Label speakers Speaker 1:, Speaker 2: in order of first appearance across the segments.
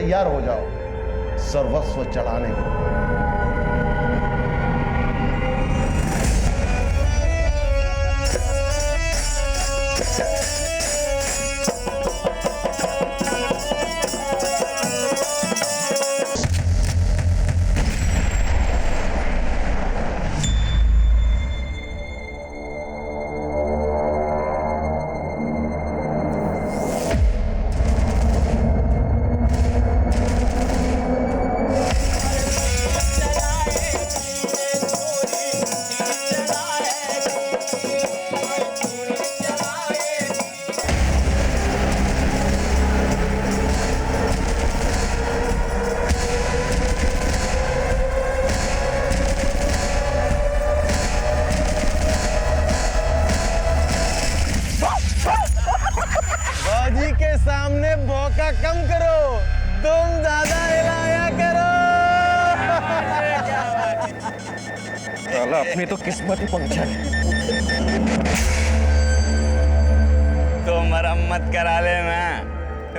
Speaker 1: तैयार हो जाओ सर्वस्व चढ़ाने के लिए। सामने भौका कम करो, तुम ज्यादा हिलाया करो।
Speaker 2: साला अपनी तो किस्मत ही पंक्चर है।
Speaker 3: तो मरम्मत करा ले ना,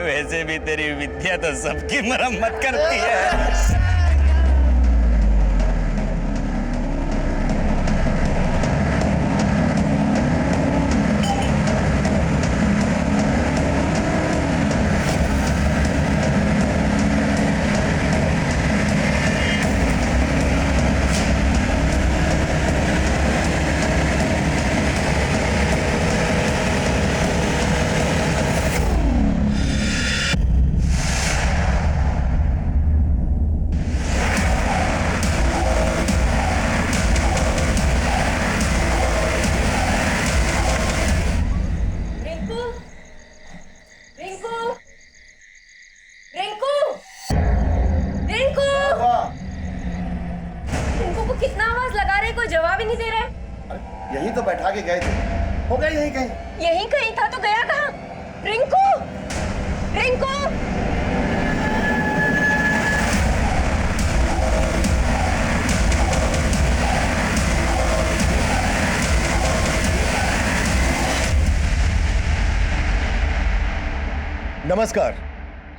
Speaker 3: वैसे भी तेरी विद्या तो सबकी मरम्मत करती है।
Speaker 4: जवाब ही नहीं दे रहे।
Speaker 1: यही तो बैठा के गए थे, हो गए यही कहीं।
Speaker 4: यही कहीं था तो गया कहाँ? रिंकू, रिंकू।
Speaker 1: नमस्कार,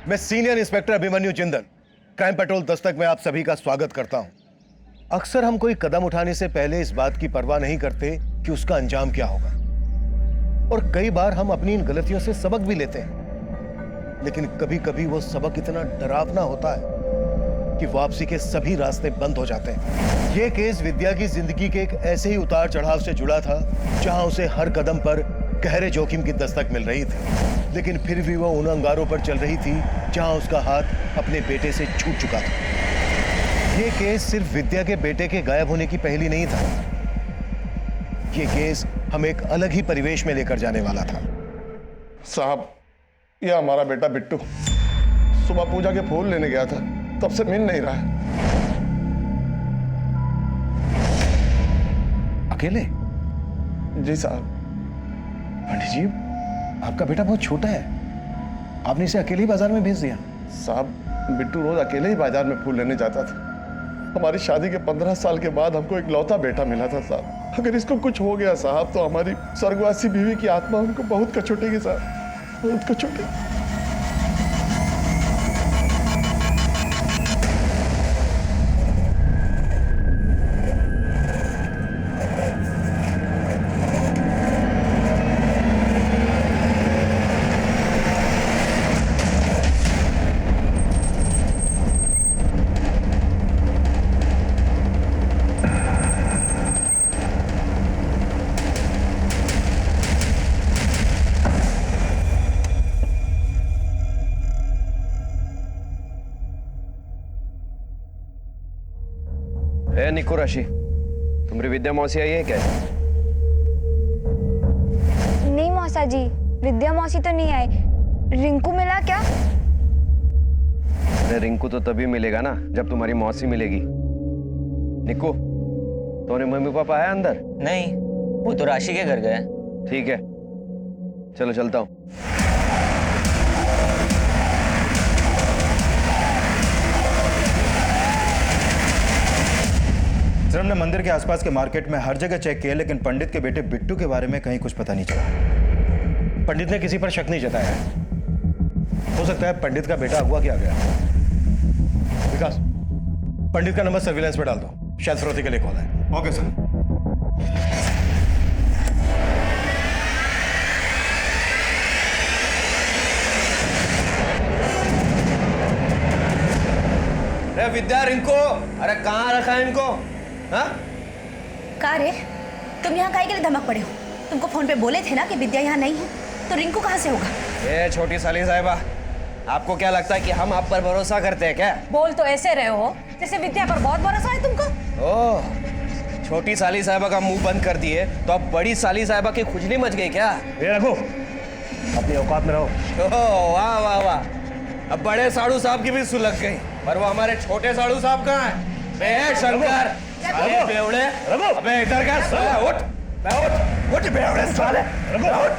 Speaker 1: मैं senior inspector Abhimanyu Jindal, crime petrol Dastak में आप सभी का स्वागत करता हूं। अक्सर हम कोई कदम उठाने से पहले इस बात की परवाह नहीं करते कि उसका अंजाम क्या होगा, और कई बार हम अपनी इन गलतियों से सबक भी लेते हैं, लेकिन कभी कभी वो सबक इतना डरावना होता है कि वापसी के सभी रास्ते बंद हो जाते हैं। ये केस विद्या की जिंदगी के एक ऐसे ही उतार चढ़ाव से जुड़ा था जहां उसे हर कदम पर गहरे जोखिम की दस्तक मिल रही थी, लेकिन फिर भी वो उन अंगारों पर चल रही थी जहां उसका हाथ अपने बेटे से छूट चुका था। ये केस सिर्फ विद्या के बेटे के गायब होने की पहेली नहीं था, ये केस हमें एक अलग ही परिवेश में लेकर जाने वाला था।
Speaker 5: साहब, यह हमारा बेटा बिट्टू सुबह पूजा के फूल लेने गया था, तब से मिल नहीं रहा है।
Speaker 1: अकेले?
Speaker 5: जी साहब।
Speaker 1: पंडित जी, आपका बेटा बहुत छोटा है, आपने इसे अकेले ही बाजार में भेज दिया?
Speaker 5: साहब, बिट्टू रोज अकेले ही बाजार में फूल लेने जाता था। हमारी शादी के 15 साल के बाद हमको एक लौता बेटा मिला था साहब। अगर इसको कुछ हो गया साहब तो हमारी स्वर्गवासी बीवी की आत्मा हमको बहुत कचोटेगी साहब, बहुत कचोटेगी।
Speaker 2: निको राशि, तुम्हारी विद्या मौसी आई है क्या?
Speaker 6: नहीं मौसा जी, विद्या मौसी तो नहीं आई। रिंकू मिला क्या?
Speaker 2: अरे रिंकू तो तभी मिलेगा ना जब तुम्हारी मौसी मिलेगी। निको, तुम्हारे मम्मी पापा आए अंदर?
Speaker 3: नहीं, वो तो राशि के घर गए।
Speaker 2: ठीक है, चलो चलता हूँ।
Speaker 7: सर, हमने मंदिर के आसपास के मार्केट में हर जगह चेक किया, लेकिन पंडित के बेटे बिट्टू के बारे में कहीं कुछ पता नहीं चला।
Speaker 1: पंडित ने किसी पर शक नहीं जताया है। हो सकता है पंडित का बेटा अगवा किया गया। विकास, पंडित का नंबर सर्विलांस पे डाल दो, शायद फिरौती के लिए कॉल है।
Speaker 7: Okay sir.
Speaker 2: अरे विद्या, रिंको, अरे कहाँ रखा है इनको? हाँ?
Speaker 8: कहाँ रे? तुम यहाँ काहे के लिए धमक पड़े हो? तुमको फोन पे बोले थे ना कि विद्या यहाँ नहीं है, तो रिंकू कहाँ से होगा?
Speaker 2: ए छोटी साली साहिबा, आपको क्या लगता है कि हम आप पर भरोसा करते हैं क्या?
Speaker 4: बोल तो ऐसे रहे हो जैसे विद्या पर बहुत भरोसा है तुमको।
Speaker 2: ओह, छोटी साली साहिबा का मुंह बंद कर दिए तो अब बड़ी साली साहिबा की खुजली मच गई क्या?
Speaker 1: ये रखो, अपनी औकात में रहो।
Speaker 2: ओह वाह वाह वाह, अब बड़े साड़ू साहब की भी सुलग गई, पर वो हमारे छोटे साड़ू साहब कहाँ हैं? बे शंकर, साले बेवड़े, अबे इधर क्या साले? उठ, उठ बेवड़े साले, उठ,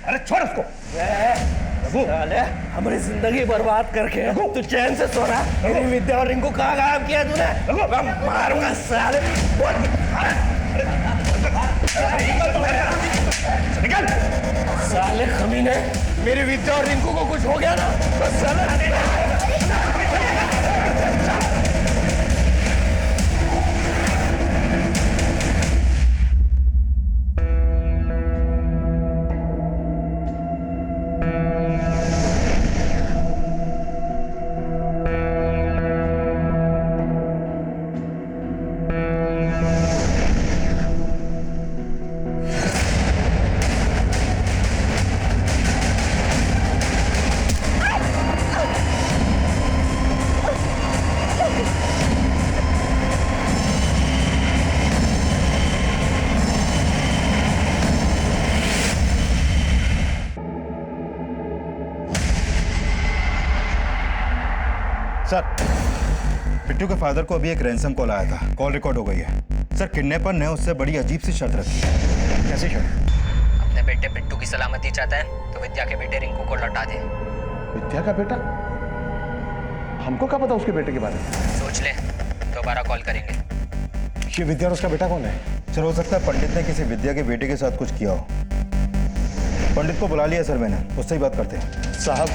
Speaker 1: अरे छोड़ उसको।
Speaker 2: साले हमारी जिंदगी बर्बाद करके तू चैन से सो रहा? मेरी विद्या और रिंकू कहाँ गायब किया तूने? मैं मारूंगा साले।
Speaker 1: निकल।
Speaker 2: साले कमीने, मेरी विद्या और रिंकू को कुछ हो गया ना तो साले।
Speaker 1: सर,
Speaker 7: बिट्टू के फादर को अभी एक रैंसम कॉल आया था, कॉल रिकॉर्ड हो गई है। सर किडनैपर ने उससे बड़ी अजीब सी शर्त रखी है।
Speaker 1: कैसी शर्त?
Speaker 9: अपने बेटे बिट्टू की सलामती चाहता है तो विद्या के बेटे रिंकू को लौटा दे।
Speaker 5: विद्या का बेटा? हमको क्या पता उसके बेटे के बारे में?
Speaker 9: सोच ले, दोबारा कॉल करेंगे।
Speaker 1: ये विद्या और उसका बेटा कौन है?
Speaker 7: सर हो सकता है पंडित ने किसी विद्या के बेटे के साथ कुछ किया हो। पंडित को बुला लिया सर मैंने, उससे ही बात करते हैं।
Speaker 5: साहब,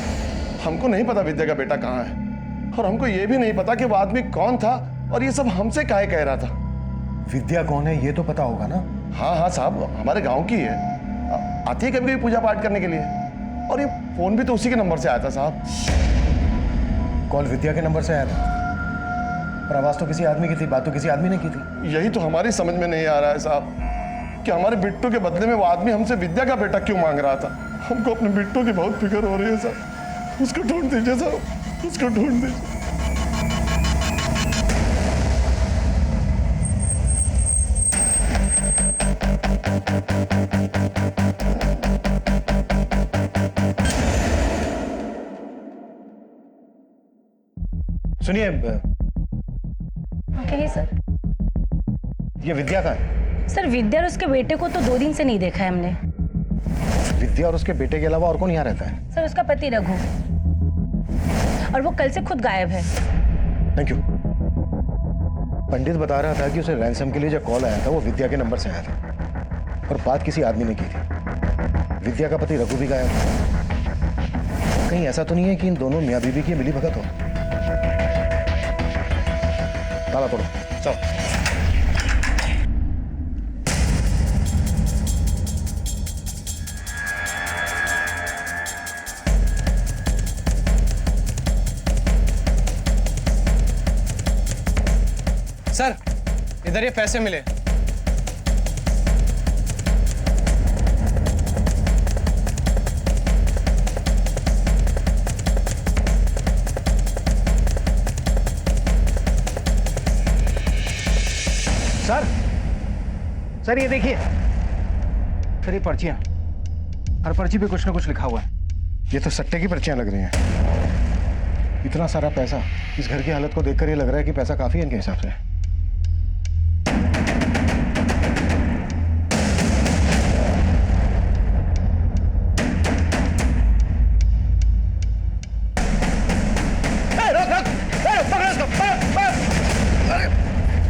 Speaker 5: हमको नहीं पता विद्या का बेटा कहाँ है, और हमको ये भी नहीं पता कि वो आदमी कौन था और ये सब हमसे काहे कह रहा था।
Speaker 1: विद्या कौन है ये तो पता होगा ना?
Speaker 5: हाँ साहब, हमारे गांव की है, आती है कभी कभी पूजा पाठ करने के लिए, और ये फोन भी तो उसी के नंबर से आया था साहब।
Speaker 1: कॉल विद्या के नंबर से आया था, पर आवाज तो किसी आदमी की थी, बात तो किसी आदमी ने की थी।
Speaker 5: यही तो हमारी समझ में नहीं आ रहा है साहब कि हमारे बिट्टू के बदले में वो आदमी हमसे विद्या का बेटा क्यों मांग रहा था। हमको अपने बिट्टू की बहुत फिक्र हो रही है साहब, उसको ढूंढ दीजिए साहब, उसको ढूंढ दीजिए।
Speaker 1: सुनिए,
Speaker 4: कहिए सर।
Speaker 1: ये विद्या का है?
Speaker 4: सर विद्या और उसके बेटे को तो 2 दिन से नहीं देखा है हमने।
Speaker 1: विद्या और उसके बेटे के अलावा और कौन यहाँ रहता है?
Speaker 4: सर उसका पति रघु, और वो कल से खुद गायब है।
Speaker 1: Thank you. पंडित बता रहा था कि उसे रैंसम के लिए जो कॉल आया था वो विद्या के नंबर से आया था, और बात किसी आदमी ने की थी। विद्या का पति रघु भी गायब है। कहीं ऐसा तो नहीं है कि इन दोनों मियाँ बीवी की मिली भगत हो? ताला तोड़ो, चलो।
Speaker 10: सर, इधर ये पैसे मिले।
Speaker 1: सर ये देखिए, सर ये पर्चियां, हर पर्ची पे कुछ ना कुछ लिखा हुआ है। ये तो सट्टे की पर्चियां लग रही हैं। इतना सारा पैसा, इस घर की हालत को देखकर ये लग रहा है कि पैसा काफी है इनके हिसाब से।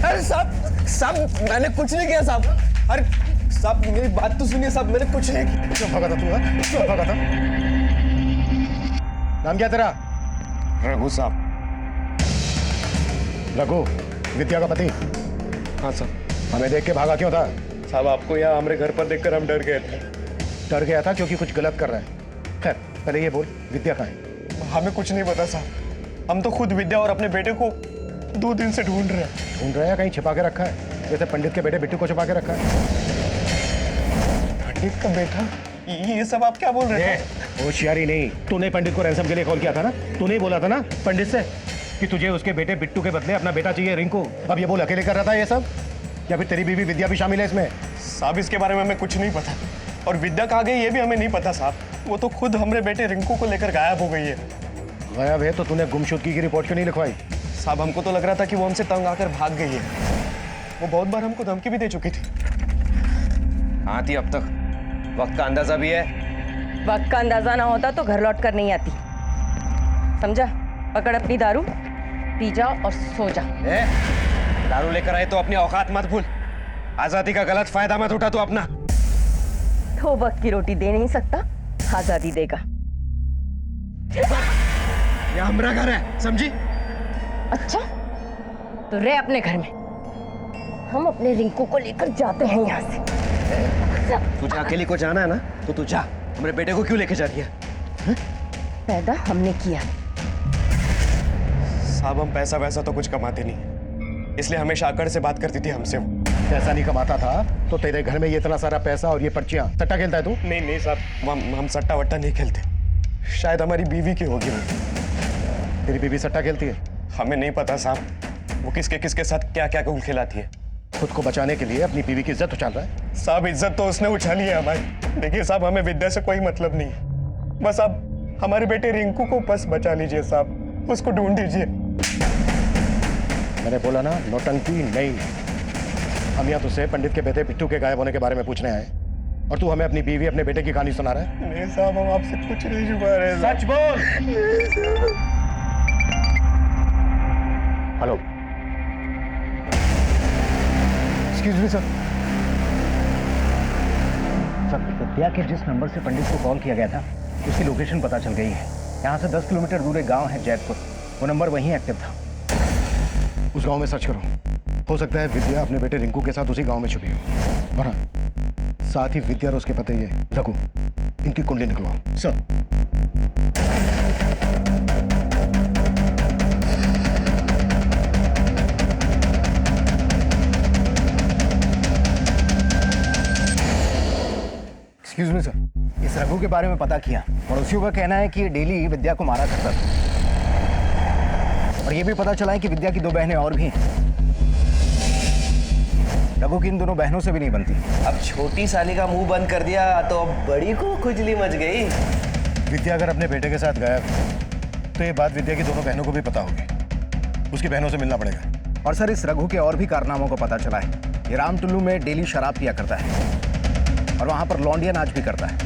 Speaker 10: अरे साहब, मैंने कुछ नहीं किया साहब। अरे साहब, मेरी बात तो सुनिए साहब, मैंने कुछ नहीं किया।
Speaker 1: क्यों भागा था तू? क्यों भागा था? नाम क्या तेरा?
Speaker 5: रघु साहब।
Speaker 1: रघु, विद्या का पति।
Speaker 10: हाँ साहब।
Speaker 1: हमें देख के भागा क्यों था?
Speaker 10: साहब आपको यहाँ हमारे घर पर देखकर हम डर गए थे।
Speaker 1: डर गया था क्योंकि कुछ गलत कर रहा है। खैर, पहले ये बोल, विद्या कहाँ है?
Speaker 10: हमें कुछ नहीं पता साहब, हम तो खुद विद्या और अपने बेटे को 2 दिन से ढूंढ रहे हैं।
Speaker 1: ढूंढ रहा है, कहीं छिपा के रखा है, जैसे पंडित के बेटे बिट्टू को छिपा के रखा है।
Speaker 10: पंडित का बेटा? ये सब आप क्या बोल रहे हैं?
Speaker 1: होशियारी नहीं, तूने पंडित को रैंसम के लिए कॉल किया था ना? तूने ही बोला था ना पंडित से कि तुझे उसके बेटे बिट्टू के बदले अपना बेटा चाहिए रिंकू। अब ये बोल अकेले कर रहा था ये सब, या फिर तेरी बीवी विद्या भी शामिल है इसमें?
Speaker 10: साहब इसके बारे में हमें कुछ नहीं पता, और विद्या कहाँ गई ये भी हमें नहीं पता साहब। वो तो खुद हमारे बेटे रिंकू को लेकर गायब हो गई है।
Speaker 1: गायब है तो तूने गुमशुदगी की रिपोर्ट क्यों नहीं लिखवाई?
Speaker 10: साहब हमको तो लग रहा था कि वो हमसे तंग आकर भाग गई है। वो बहुत बार हमको धमकी भी दे चुकी थी।
Speaker 2: हाँ थी अब तक, वक्त का अंदाजा भी है।
Speaker 4: वक्त का अंदाजा ना होता तो घर लौट कर नहीं आती, समझा? पकड़ अपनी दारू, पी जा और सो जा।
Speaker 2: दारू लेकर आए तो अपनी औकात मत भूल, आजादी का गलत फायदा मत उठा तू अपना।
Speaker 4: तो वक्त की रोटी दे नहीं सकता, आजादी देगा।
Speaker 2: ये हमारा घर है, समझी?
Speaker 4: अच्छा, तो रह अपने घर में, हम अपने रिंकू को लेकर जाते हैं यहाँ से।
Speaker 2: तुझे अकेली को जाना है ना, तो तू जा। हमारे बेटे को क्यों लेके जा रही है?
Speaker 4: पैदा हमने किया।
Speaker 10: साहब हम पैसा वैसा तो कुछ कमाते नहीं, इसलिए हमेशा आकर से बात करती थी हमसे वो।
Speaker 1: पैसा नहीं कमाता था तो तेरे घर में ये इतना सारा पैसा और ये पर्चियां, सट्टा खेलता है तू?
Speaker 10: नहीं साहब, हम सट्टा वट्टा नहीं खेलते। शायद हमारी बीवी की होगी वो।
Speaker 1: तेरी बीवी सट्टा खेलती है?
Speaker 10: हमें नहीं पता साहब, वो किसके किसके साथ क्या क्या खेल खिलाती है।
Speaker 1: खुद को बचाने के लिए अपनी बीवी की इज्जत उछाल रहा है।
Speaker 10: साहब इज्जत तो उसने उछाली है हमारी। देखिए साहब, हमें विद्या से कोई मतलब नहीं है, बस आप हमारे बेटे रिंकू को बस बचा लीजिए साहब, उसको ढूंढ दीजिए।
Speaker 1: मैंने बोला ना, नौटंकी नहीं। हम यहाँ तुझसे पंडित के बेटे बिट्टू के गायब होने के बारे में पूछने आए, और तू हमें अपनी बीवी अपने बेटे की कहानी सुना रहा है।
Speaker 10: नहीं साहब, हम आपसे कुछ नहीं छुपा रहे।
Speaker 1: सच बोल। Hello, excuse me sir. Sir, Vidya के जिस नंबर से पंडित को कॉल किया गया था उसकी लोकेशन पता चल गई है। यहाँ से 10 किलोमीटर दूर एक गांव है जैतपुर, वो नंबर वहीं एक्टिव था। उस गांव में सर्च करो, हो सकता है विद्या अपने बेटे रिंकू के साथ उसी गांव में छुपी हो। और हाँ, साथ ही विद्या और उसके पति ये रघु, इनकी कुंडली निकलवाओ। सर। एक्सक्यूज मी सर, इस रघु के बारे में पता किया, पड़ोसियों का कहना है कि ये डेली विद्या को मारा करता था, और ये भी पता चला है कि विद्या की 2 बहनें और भी हैं। रघु की इन दोनों बहनों से भी नहीं बनती।
Speaker 2: अब छोटी साली का मुंह बंद कर दिया तो अब बड़ी को खुजली मच गई।
Speaker 1: विद्या अगर अपने बेटे के साथ गायब है तो ये बात विद्या की दोनों बहनों को भी पता होगी। उसकी बहनों से मिलना पड़ेगा। और सर, इस रघु के और भी कारनामों को पता चला है। ये रामटुल्लू में डेली शराब पिया करता है और वहां पर लौंडिया नाच भी करता है।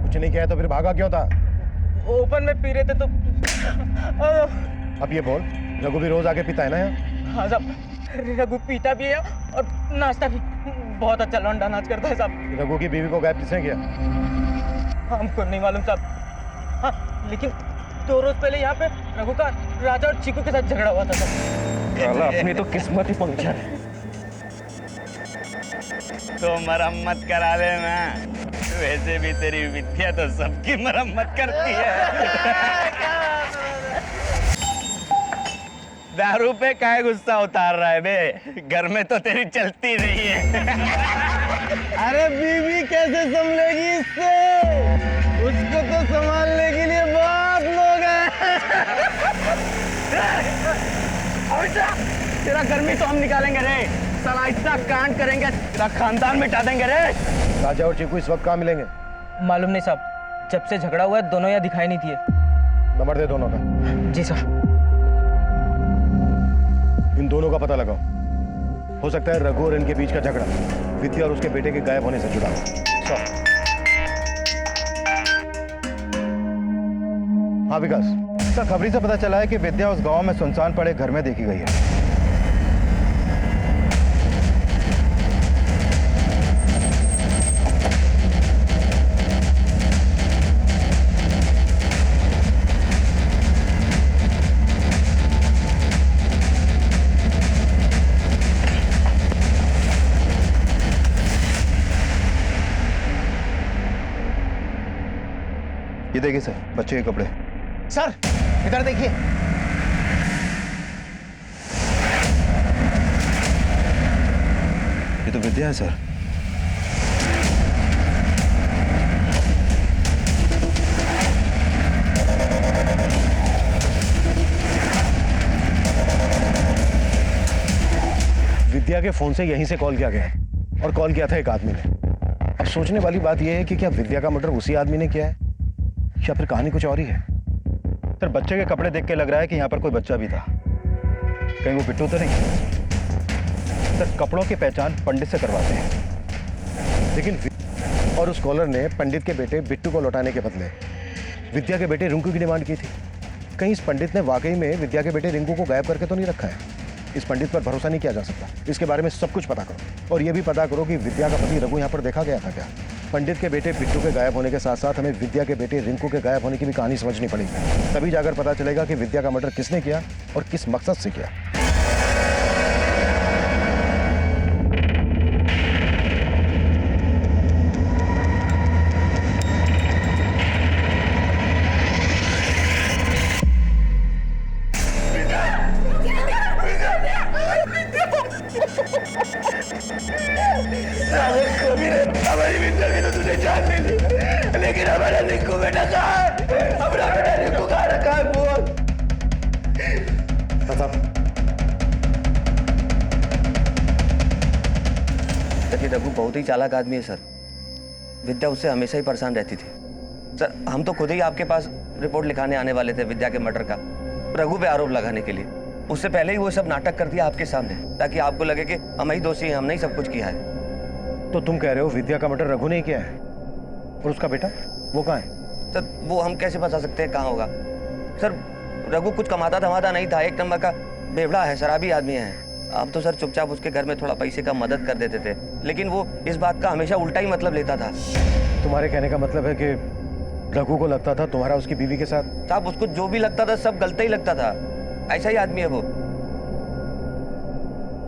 Speaker 1: कुछ नहीं किया तो फिर भागा क्यों था?
Speaker 10: ओपन में पी रहे थे तो।
Speaker 1: अब ये बोल, रघु भी रोज आके पीता है ना यहाँ?
Speaker 10: हाँ साहब, रघु पीता भी है और नाचता भी। बहुत अच्छा लौंडा नाच करता है साहब।
Speaker 1: रघु की बीवी को गायब किसने किया?
Speaker 10: हमको नहीं मालूम साहब। हाँ, लेकिन 2 रोज पहले यहाँ पे रघु का राजा और चीकू के साथ झगड़ा हुआ था साहब। अपनी तो किस्मत ही पंक्चर है।
Speaker 3: तो मरम्मत करा ले मैं, वैसे भी तेरी विद्या तो सबकी मरम्मत करती है। दारू पे काहे गुस्सा उतार रहा है बे? घर में तो तेरी चलती नहीं है।
Speaker 10: अरे बीवी कैसे संभलेगी इससे? उसको तो संभालने के लिए बहुत लोग हैं। तेरा गर्मी तो हम निकालेंगे रे, साला इतना कांड करेंगे तेरा खानदान मिटा देंगे रे।
Speaker 1: राजा और चीकू इस वक्त कहाँ मिलेंगे?
Speaker 10: मालूम नहीं साहब, जब से झगड़ा हुआ है दोनों यहाँ दिखाई नहीं दिए।
Speaker 1: नंबर दे दोनों का।
Speaker 10: जी साहब।
Speaker 1: इन दोनों का पता लगाओ, हो सकता है रघु और इनके बीच का झगड़ा विद्या और उसके बेटे के गायब होने से जुड़ा हो। हाँ विकास,
Speaker 7: सर खबरी से पता चला है कि विद्या उस गांव में सुनसान पड़े घर में देखी गई है। ये देखिए सर, बच्चे के कपड़े।
Speaker 1: सर इधर देखिए।
Speaker 7: ये तो विद्या है सर।
Speaker 1: विद्या के फोन से यहीं से कॉल किया गया और कॉल किया था एक आदमी ने। अब सोचने वाली बात यह है कि क्या विद्या का मर्डर उसी आदमी ने किया है या फिर कहानी कुछ और ही है।
Speaker 7: सर बच्चे के कपड़े देख के लग रहा है कि यहाँ पर कोई बच्चा भी था। कहीं वो बिट्टू तो नहीं? सर कपड़ों की पहचान पंडित से करवाते हैं,
Speaker 1: लेकिन और उस कॉलर ने पंडित के बेटे बिट्टू को लौटाने के बदले विद्या के बेटे रिंकू की डिमांड की थी। कहीं इस पंडित ने वाकई में विद्या के बेटे रिंकू को गायब करके तो नहीं रखा है? इस पंडित पर भरोसा नहीं किया जा सकता। इसके बारे में सब कुछ पता करो और यह भी पता करो कि विद्या का पति रघु यहाँ पर देखा गया था क्या। पंडित के बेटे बिट्टू के गायब होने के साथ साथ हमें विद्या के बेटे रिंकू के गायब होने की भी कहानी समझनी पड़ेगी। तभी जाकर पता चलेगा कि विद्या का मर्डर किसने किया और किस मकसद से किया।
Speaker 2: हमारी विद्या की तो तूने जान ले ली, लेकिन हमारा रिंकू बेटा कहाँ है? हमारा बेटा रिंकू कहाँ रखा है? बोल।
Speaker 11: देखिए रघु बहुत ही चालाक आदमी है सर। विद्या उससे हमेशा ही परेशान रहती थी सर। हम तो खुद ही आपके पास रिपोर्ट लिखाने आने वाले थे विद्या के मर्डर का, रघु पे आरोप लगाने के लिए। उससे पहले ही वो सब नाटक कर दिया आपके सामने, ताकि आपको लगे कि हम ही दोषी हैं, हमने ही सब कुछ किया है।
Speaker 1: तो तुम कह रहे हो विद्या का मर्डर रघु ने किया है और उसका बेटा वो कहाँ है?
Speaker 11: सर वो हम कैसे बता सकते हैं कहाँ होगा? सर रघु कुछ कमाता धमाता नहीं था, एक नंबर का बेवड़ा है, शराबी आदमी है। आप तो सर चुपचाप उसके घर में थोड़ा पैसे का मदद कर देते थे, लेकिन वो इस बात का हमेशा उल्टा ही मतलब लेता था।
Speaker 1: तुम्हारे कहने का मतलब है कि रघु को लगता था तुम्हारा उसकी बीवी के साथ?
Speaker 11: साहब उसको जो भी लगता था सब गलत ही लगता था, ऐसा ही आदमी है वो।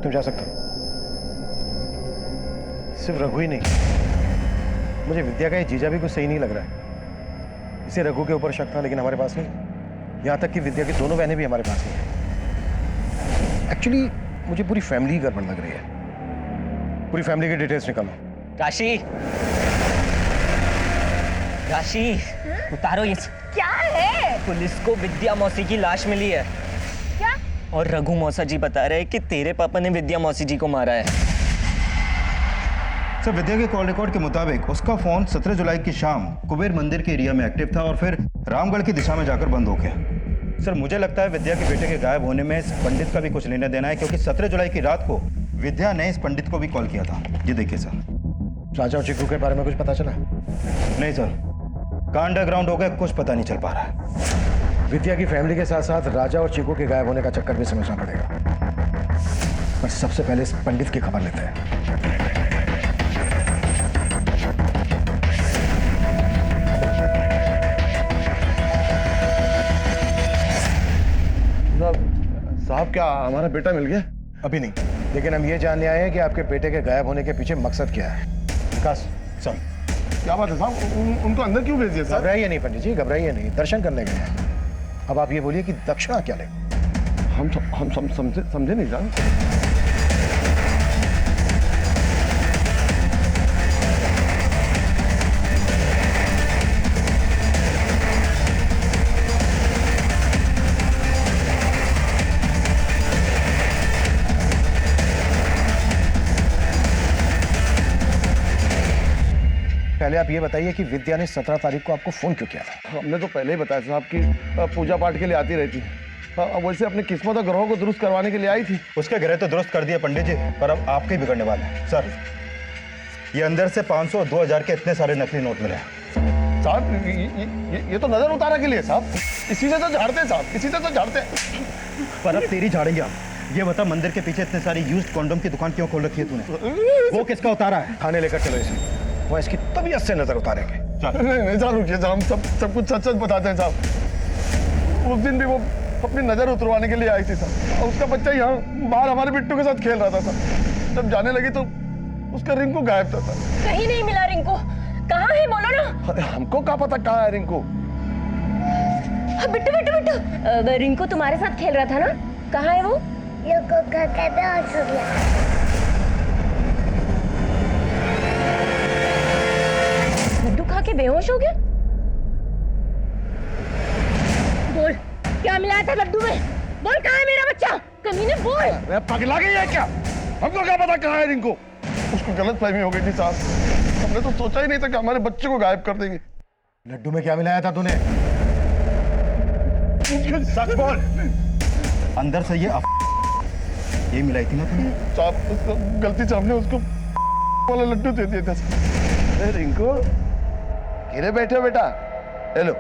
Speaker 1: तुम जा सकते हो। सिर्फ रघु ही नहीं, मुझे विद्या का ये जीजा भी कुछ सही नहीं लग रहा है। इसे रघु के ऊपर शक था लेकिन हमारे पास नहीं। यहाँ तक कि विद्या की दोनों बहनें भी हमारे पास नहीं है। एक्चुअली मुझे पूरी फैमिली ही गड़बड़ लग रही है। पूरी फैमिली की डिटेल्स निकालो।
Speaker 10: राशि, राशि उतारो ये।
Speaker 4: क्या है?
Speaker 10: पुलिस को विद्या मौसी की लाश मिली है।
Speaker 4: क्या?
Speaker 10: और रघु मौसा जी बता रहे हैं कि तेरे पापा ने विद्या मौसी जी को मारा है।
Speaker 7: सर विद्या के कॉल रिकॉर्ड के मुताबिक उसका फोन 17 जुलाई की शाम कुबेर मंदिर के एरिया में एक्टिव था और फिर रामगढ़ की दिशा में जाकर बंद हो गया। सर मुझे लगता है विद्या के बेटे के गायब होने में इस पंडित का भी कुछ लेना देना है, क्योंकि 17 जुलाई की रात को विद्या ने इस पंडित को भी कॉल किया था। ये देखिए सर।
Speaker 1: राजा और चिक्कू के बारे में कुछ पता चला?
Speaker 7: नहीं सर, का अंडरग्राउंड हो गया, कुछ पता नहीं चल पा रहा है।
Speaker 1: विद्या की फैमिली के साथ साथ राजा और चिक्कू के गायब होने का चक्कर भी समझना पड़ेगा। पर सबसे पहले इस पंडित की खबर लेते हैं।
Speaker 5: साहब क्या हमारा बेटा मिल गया?
Speaker 1: अभी नहीं, लेकिन हम ये जानने आए हैं कि आपके बेटे के गायब होने के पीछे मकसद क्या है। विकास सर,
Speaker 5: क्या बात है साहब? उनको अंदर क्यों भेज दिया साहब?
Speaker 1: घबराइए नहीं पंडित जी, घबराइए नहीं, दर्शन करने गए हैं। अब आप ये बोलिए कि दक्षिणा क्या लेंगे?
Speaker 5: हम समझे नहीं साहब।
Speaker 1: पहले आप ये बताइए कि विद्या ने 17 तारीख को आपको फोन क्यों किया था?
Speaker 5: हमने तो पहले ही बताया साहब कि पूजा पाठ के लिए आती रहती है। वैसे अपनी किस्मत और ग्रहों को दुरुस्त करवाने के लिए आई थी।
Speaker 7: उसके ग्रह तो दुरुस्त कर दिए पंडित जी, पर अब आपके ही बिगड़ने वाले हैं। सर ये अंदर से 500 और 2000 के इतने सारे नकली नोट मिले हैं।
Speaker 5: साहब ये तो नजर उतारा के लिए साहब, इसी से तो झाड़ते साहब, इसी से तो झाड़ते।
Speaker 7: पर अब तेरी झाड़ेंगे हम। ये बता, मंदिर के पीछे इतने सारी यूज्ड कॉन्डोम की दुकान क्यों खोल रखी है तूने? वो किसका उतारा है?
Speaker 1: थाने लेकर चलो इसे, वो इसकी तबीयत से नजर उतारेंगे।
Speaker 5: नहीं साहब रुकिए साहब, हम सब कुछ सच सच बताते हैं साहब। उस दिन भी वो अपनी नजर उतरवाने के लिए आई थी साहब, और उसका बच्चा यहाँ बाहर हमारे बिट्टू के साथ खेल रहा था साहब। जब जाने लगी तो उसका रिंकू गायब था साहब।
Speaker 4: कहीं नहीं मिला रिंकू, कहाँ है बोलो ना।
Speaker 5: अरे हमको क्या पता कहाँ है रिंकू।
Speaker 4: बिट्टू बिट्टू बिट्टू, रिंकू तुम्हारे साथ खेल रहा था ना, कहाँ है वो? लड्डू खा के बेहोश हो गया? बोल, क्या मिलाया था लड्डू में? बोल, कहाँ है मेरा बच्चा? कमीने बोल।
Speaker 5: पगला गई है क्या? हमको क्या पता कहाँ है रिंकू। उसको गलत फहमी हो गई थी साहब, हमने तो सोचा ही नहीं था कि हमारे बच्चे को गायब कर देंगे।
Speaker 1: लड्डू में क्या मिलाया था तूने?
Speaker 5: सच बोल।
Speaker 7: अंदर से ये मिलाई थी ना तुमने?
Speaker 5: साहब उसको गलती से हमने उसको वाला लड्डू दे दिया था। अरे रिंकू, गिरे बैठे बेटा, ले लो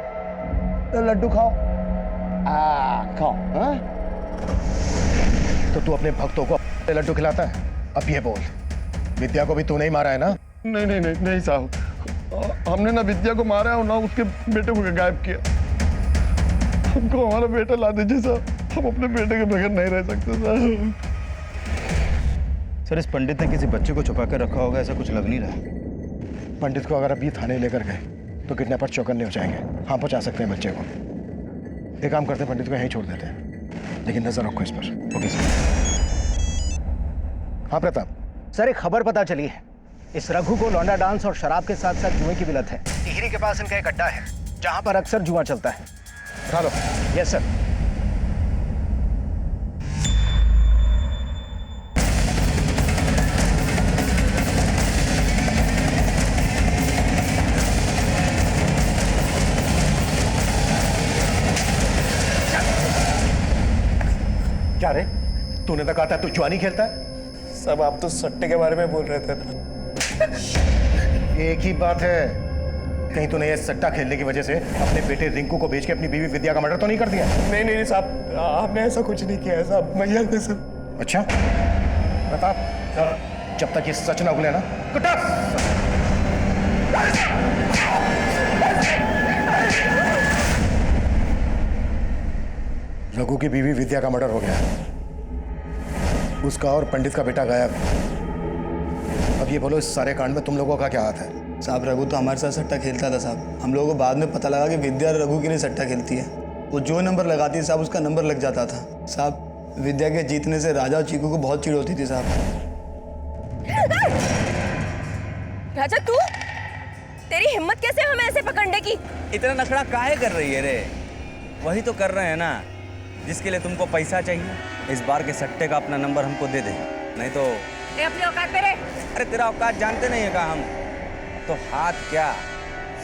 Speaker 5: तो लड्डू खाओ। खाओ। हाँ?
Speaker 1: तो तू अपने भक्तों को लड्डू खिलाता है? अब ये बोल, विद्या को भी तू नहीं मारा है ना?
Speaker 5: नहीं नहीं नहीं नहीं साहब, हमने ना विद्या को मारा है और ना उसके बेटे को गायब किया। हमको हमारा बेटा ला दीजिए साहब, हम अपने बेटे के बगैर नहीं रह सकते साहब।
Speaker 7: सर, इस पंडित ने किसी बच्चे को छुपा कर रखा होगा, ऐसा कुछ लग नहीं रहा।
Speaker 1: पंडित को अगर अभी थाने लेकर गए तो किडनैपर चौकन्ने हो जाएंगे। हाँ, पहुंचा सकते हैं बच्चे को। एक काम करते हैं, पंडित को यहीं छोड़ देते हैं, लेकिन नजर रखो इस पर। Okay sir. हाँ प्रताप
Speaker 10: सर, एक खबर पता चली है, इस रघु को लौंडा डांस और शराब के साथ साथ जुए की भी लत है। टिहरी के पास इनका एक अड्डा है जहां पर अक्सर जुआ चलता है।
Speaker 1: उठा लो।
Speaker 10: Yes sir.
Speaker 1: क्या रे, तूने तो कहा था तू जुआ नहीं खेलता है?
Speaker 2: सब आप तो सट्टे के बारे में बोल रहे थे ना।
Speaker 1: एक ही बात है, कहीं तूने ये सट्टा खेलने की वजह से अपने बेटे रिंकू को बेच के अपनी बीवी विद्या का मर्डर तो नहीं कर दिया?
Speaker 2: नहीं नहीं साहब, आपने ऐसा कुछ नहीं किया है साहब, मजाक है सब।
Speaker 1: अच्छा प्रताप, जब तक ये सच ना उगले ना, रघु की बीवी विद्या का मर्डर हो गया, उसका और पंडित का बेटा गायब। अब ये बोलो, इस सारे कांड में तुम लोगों का क्या हाथ है?
Speaker 12: साहब रघु तो हमारे साथ सट्टा खेलता था साहब, हम लोगों को बाद में पता लगा कि विद्या रघु के लिए सट्टा खेलती है। वो जो नंबर लगाती है साहब, उसका नंबर लग जाता था साहब। विद्या के जीतने से राजा और चीकू को बहुत चिढ़ होती थी साहब।
Speaker 4: राजा, तू, तेरी हिम्मत कैसे हमें ऐसे पकड़ने की?
Speaker 3: इतना नखड़ा काहे कर रही है रे? वही तो कर रहे हैं ना जिसके लिए तुमको पैसा चाहिए। इस बार के सट्टे का अपना नंबर हमको दे दे, नहीं तो
Speaker 4: अपनी औकात पे रहे।
Speaker 3: अरे तेरा औकात जानते नहीं है का हम तो हाथ क्या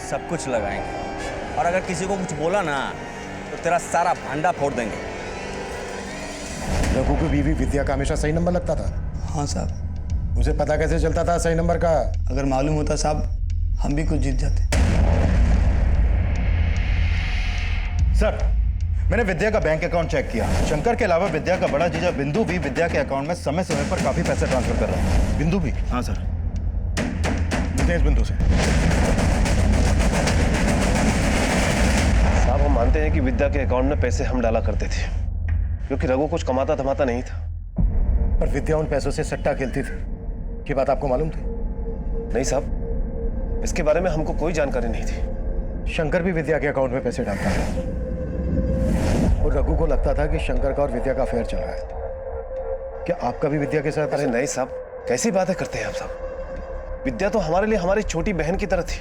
Speaker 3: सब कुछ लगाएंगे, और अगर किसी को कुछ बोला ना तो तेरा सारा भांडा फोड़ देंगे।
Speaker 1: रघु की बीवी विद्या का हमेशा सही नंबर लगता था?
Speaker 12: हाँ साहब।
Speaker 1: उसे पता कैसे चलता था सही नंबर का?
Speaker 12: अगर मालूम होता साहब, हम भी कुछ जीत जाते।
Speaker 7: सर, मैंने विद्या का बैंक अकाउंट चेक किया। शंकर के अलावा विद्या का बड़ा जीजा बिंदु भी विद्या के अकाउंट में समय समय पर काफी पैसे ट्रांसफर कर रहा है।
Speaker 1: बिंदु भी?
Speaker 7: हाँ सर।
Speaker 1: इस बिंदु से
Speaker 13: साहब, हम मानते हैं कि विद्या के अकाउंट में पैसे हम डाला करते थे, क्योंकि रघु कुछ कमाता धमाता नहीं था।
Speaker 1: पर विद्या उन पैसों से सट्टा खेलती थी, ये बात आपको मालूम थी?
Speaker 13: नहीं साहब, इसके बारे में हमको कोई जानकारी नहीं थी।
Speaker 1: शंकर भी विद्या के अकाउंट में पैसे डालता था, और रघु को लगता था कि शंकर का और विद्या का अफेयर चल रहा है। क्या आपका भी विद्या के साथ?
Speaker 13: अरे नहीं साहब, कैसी बातें करते हैं आप साहब। विद्या तो हमारे लिए हमारी छोटी बहन की तरह थी,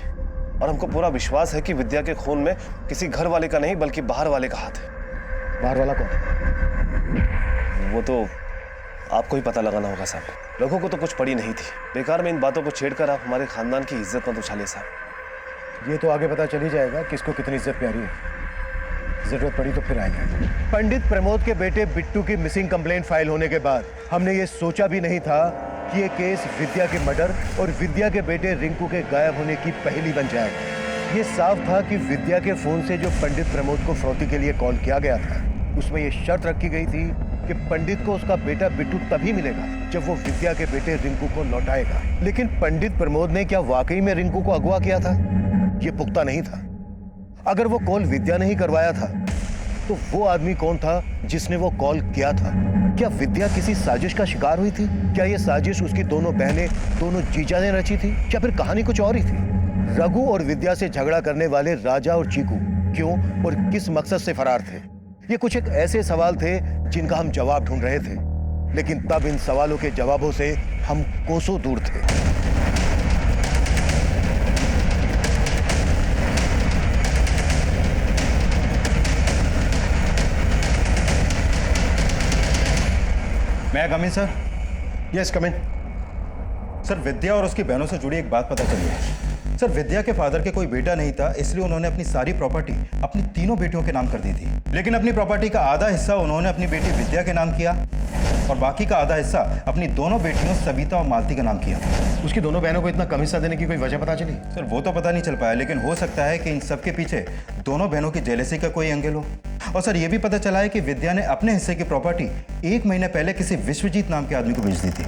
Speaker 13: और हमको पूरा विश्वास है कि विद्या के खून में किसी घर वाले का नहीं बल्कि बाहर वाले का हाथ है।
Speaker 1: बाहर वाला कौन?
Speaker 13: वो तो आपको ही पता लगाना होगा साहब। रघु को तो कुछ पड़ी नहीं थी, बेकार में इन बातों को छेड़कर आप हमारे खानदान की इज्जत मत उछालिए साहब।
Speaker 1: ये तो आगे पता चल ही जाएगा किसको कितनी इज्जत प्यारी है। जरूरत पड़ी तो फिर आएंगे। पंडित प्रमोद के बेटे बिट्टू की मिसिंग कंप्लेंट फाइल होने के बाद हमने ये सोचा भी नहीं था कि ये केस विद्या के मर्डर और विद्या के बेटे रिंकू के गायब होने की पहेली बन जाएगा। ये साफ था कि विद्या के फोन से जो पंडित प्रमोद को फिरौती के लिए कॉल किया गया था, उसमें ये शर्त रखी गई थी कि पंडित को उसका बेटा बिट्टू तभी मिलेगा जब वो विद्या के बेटे रिंकू को लौटाएगा। लेकिन पंडित प्रमोद ने क्या वाकई में रिंकू को अगवा किया था? ये पुख्ता नहीं था। अगर वो कॉल विद्या ने ही करवाया था तो वो आदमी कौन था जिसने वो कॉल किया था? क्या विद्या किसी साजिश का शिकार हुई थी? क्या ये साजिश उसकी दोनों बहनें, दोनों जीजा ने रची थी? क्या फिर कहानी कुछ और ही थी? रघु और विद्या से झगड़ा करने वाले राजा और चीकू क्यों और किस मकसद से फरार थे? ये कुछ एक ऐसे सवाल थे जिनका हम जवाब ढूंढ रहे थे, लेकिन तब इन सवालों के जवाबों से हम कोसों दूर थे।
Speaker 7: मैं कम इन सर?
Speaker 1: यस कम इन।
Speaker 7: सर, विद्या और उसकी बहनों से जुड़ी एक बात पता चली है। सर, विद्या के फादर के कोई बेटा नहीं था, इसलिए उन्होंने अपनी सारी प्रॉपर्टी अपनी तीनों बेटियों के नाम कर दी थी। लेकिन अपनी प्रॉपर्टी का आधा हिस्सा उन्होंने अपनी बेटी विद्या के नाम किया और बाकी का आधा हिस्सा अपनी दोनों बेटियों सविता और मालती का नाम किया।
Speaker 1: उसकी दोनों बहनों को इतना कम हिस्सा देने की कोई वजह पता चली?
Speaker 7: सर, वो तो पता नहीं चल पाया, लेकिन हो सकता है कि इन सब के पीछे दोनों बहनों की जेलसी का कोई एंगल हो। और सर, ये भी पता चला है कि विद्या ने अपने हिस्से की प्रॉपर्टी 1 महीने पहले किसी विश्वजीत नाम के आदमी को बेच दी थी।